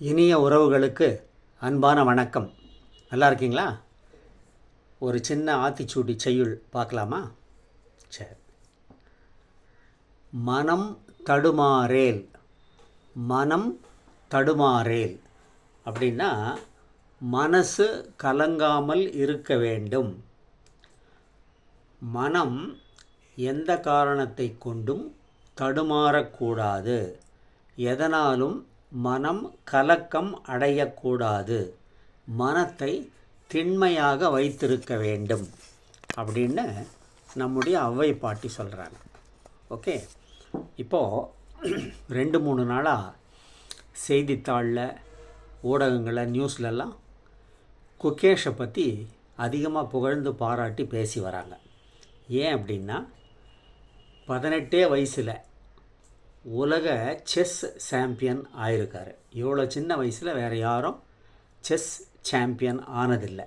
இனிய உறவுகளுக்கு அன்பான வணக்கம். நல்லா இருக்கீங்களா? ஒரு சின்ன ஆத்திச்சூடி செய்யுள் பார்க்கலாமா? சரி. மனம் தடுமாறேல். மனம் தடுமாறேல் அப்படின்னா மனசு கலங்காமல் இருக்க வேண்டும். மனம் எந்த காரணத்தை கொண்டும் தடுமாறக்கூடாது. எதனாலும் மனம் கலக்கம் அடையக்கூடாது. மனத்தை திண்மையாக வைத்திருக்க வேண்டும் அப்படின்னு நம்முடைய ஔவை பாட்டி சொல்கிறாங்க. ஓகே, இப்போது 2-3 நாளாக செய்தித்தாளில், ஊடகங்களில், நியூஸ்லெல்லாம் குகேஷை பற்றி அதிகமாக புகழ்ந்து பாராட்டி பேசி வராங்க. ஏன் அப்படின்னா 18 வயசில் உலக செஸ் சாம்பியன் ஆயிருக்கார். இவ்வளோ சின்ன வயசில் வேறு யாரும் செஸ் சாம்பியன் ஆனதில்லை.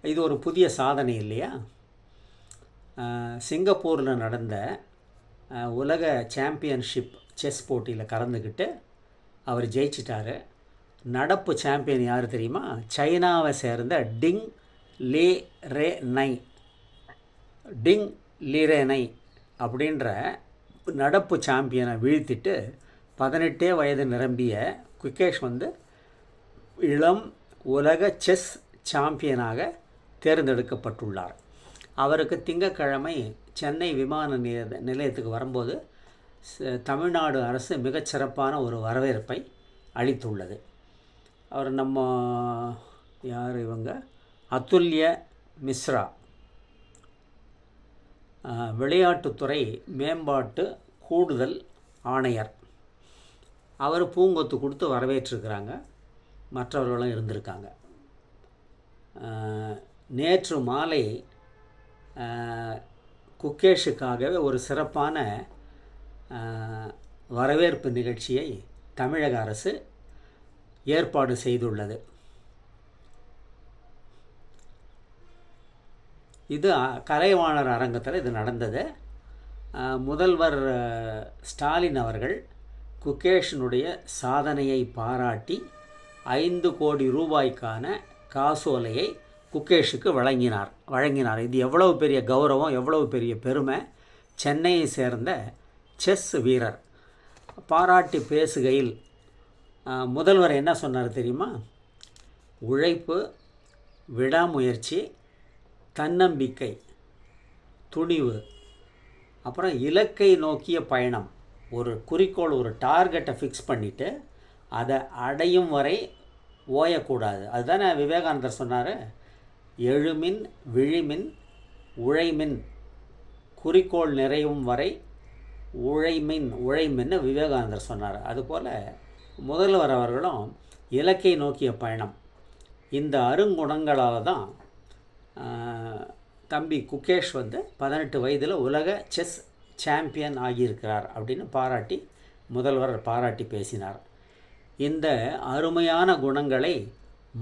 இது ஒரு புதிய சாதனை இல்லையா? சிங்கப்பூரில் நடந்த உலக சாம்பியன்ஷிப் செஸ் போட்டியில் கலந்துக்கிட்டு அவர் ஜெயிச்சிட்டார். நடப்பு சாம்பியன் யார் தெரியுமா? சைனாவை சேர்ந்த டிங் லீரேனை அப்படின்ற நடப்பு சாம்பியனை வீழ்த்திட்டு 18 வயது நிரம்பிய குகேஷ் இளம் உலக செஸ் சாம்பியனாக தேர்ந்தெடுக்கப்பட்டுள்ளார். அவருக்கு திங்கட்கிழமை சென்னை விமான நிலையத்துக்கு வரும்போது தமிழ்நாடு அரசு மிகச்சிறப்பான ஒரு வரவேற்பை அளித்துள்ளது. அவர் யார் இவங்க? அதுல்ய மிஸ்ரா, விளையாட்டுத்துறை மேம்பாட்டு கூடுதல் ஆணையர். அவர் பூங்கொத்து கொடுத்து வரவேற்றிருக்கிறாங்க. மற்றவர்களும் இருந்திருக்காங்க. நேற்று மாலை குகேஷுக்காகவே ஒரு சிறப்பான வரவேற்பு நிகழ்ச்சியை தமிழக அரசு ஏற்பாடு செய்துள்ளது. இது கலைவாணர் அரங்கத்தில் இது நடந்தது. முதல்வர் ஸ்டாலின் அவர்கள் குகேஷனுடைய சாதனையை பாராட்டி 5 கோடி ரூபாய்க்கான காசோலையை குகேஷுக்கு வழங்கினார். இது எவ்வளவு பெரிய கௌரவம், எவ்வளவு பெரிய பெருமை! சென்னையை சேர்ந்த செஸ் வீரர் பாராட்டி பேசுகையில் முதல்வர் என்ன சொன்னார் தெரியுமா? உழைப்பு, விடாமுயற்சி, தன்னம்பிக்கை, துணிவு, அப்புறம் இலக்கை நோக்கிய பயணம். ஒரு குறிக்கோள், ஒரு டார்கெட்டை ஃபிக்ஸ் பண்ணிவிட்டு அதை அடையும் வரை ஓயக்கூடாது. அதுதானே விவேகானந்தர் சொன்னார். எழுமின் விழிமின் உழைமின், குறிக்கோள் நிறையும் வரை உழைமின்னு விவேகானந்தர் சொன்னார். அதுபோல் முதல்வர் அவர்களும் இலக்கை நோக்கிய பயணம், இந்த அருங்குணங்களால் தான் தம்பி குகேஷ் 18 வயதில் உலக செஸ் சாம்பியன் ஆகியிருக்கிறார் அப்படின்னு முதல்வர் பாராட்டி பேசினார். இந்த அருமையான குணங்களை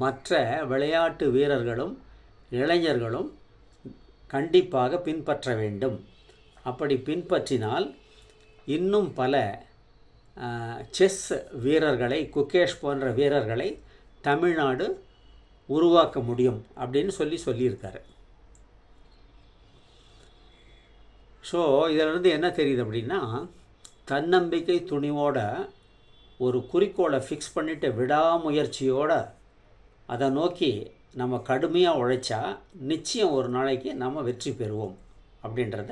மற்ற விளையாட்டு வீரர்களும் இளைஞர்களும் கண்டிப்பாக பின்பற்ற வேண்டும். அப்படி பின்பற்றினால் இன்னும் பல செஸ் வீரர்களை, குகேஷ் போன்ற வீரர்களை தமிழ்நாடு உருவாக்க முடியும் அப்படின்னு சொல்லியிருக்காரு. ஸோ இதிலிருந்து என்ன தெரியுது அப்படின்னா, தன்னம்பிக்கை, துணிவோட ஒரு குறிக்கோளை ஃபிக்ஸ் பண்ணிவிட்டு விடாமுயற்சியோடு அதை நோக்கி நம்ம கடுமையாக உழைச்சா நிச்சயம் ஒரு நாளைக்கு நம்ம வெற்றி பெறுவோம் அப்படின்றத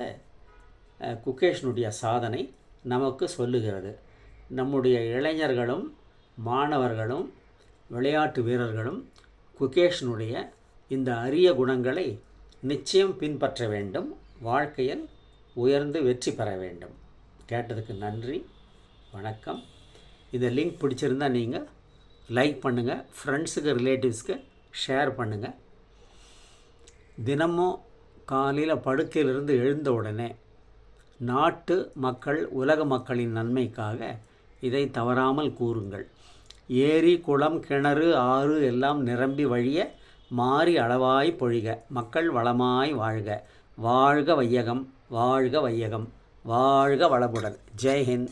குகேஷனுடைய சாதனை நமக்கு சொல்லுகிறது. நம்முடைய இளைஞர்களும் மாணவர்களும் விளையாட்டு வீரர்களும் குகேஷனுடைய இந்த அரிய குணங்களை நிச்சயம் பின்பற்ற வேண்டும். வாழ்க்கையில் உயர்ந்து வெற்றி பெற வேண்டும். கேட்டதுக்கு நன்றி, வணக்கம். இந்த லிங்க் பிடிச்சிருந்தால் நீங்கள் லைக் பண்ணுங்கள், ஃப்ரெண்ட்ஸுக்கு, ரிலேட்டிவ்ஸ்க்கு ஷேர் பண்ணுங்கள். தினமும் காலையில் படுக்கையிலிருந்து எழுந்த உடனே நாட்டு மக்கள், உலக மக்களின் நன்மைக்காக இதை தவறாமல் கூறுங்கள். ஏரி, குளம், கிணறு, ஆறு எல்லாம் நிரம்பி வழிய மாறி அளவாய் பொழிக. மக்கள் வளமாய் வாழ்க. வாழ்க வையகம், வாழ்க வையகம், வாழ்க வளமுடன். ஜெய்ஹிந்த்.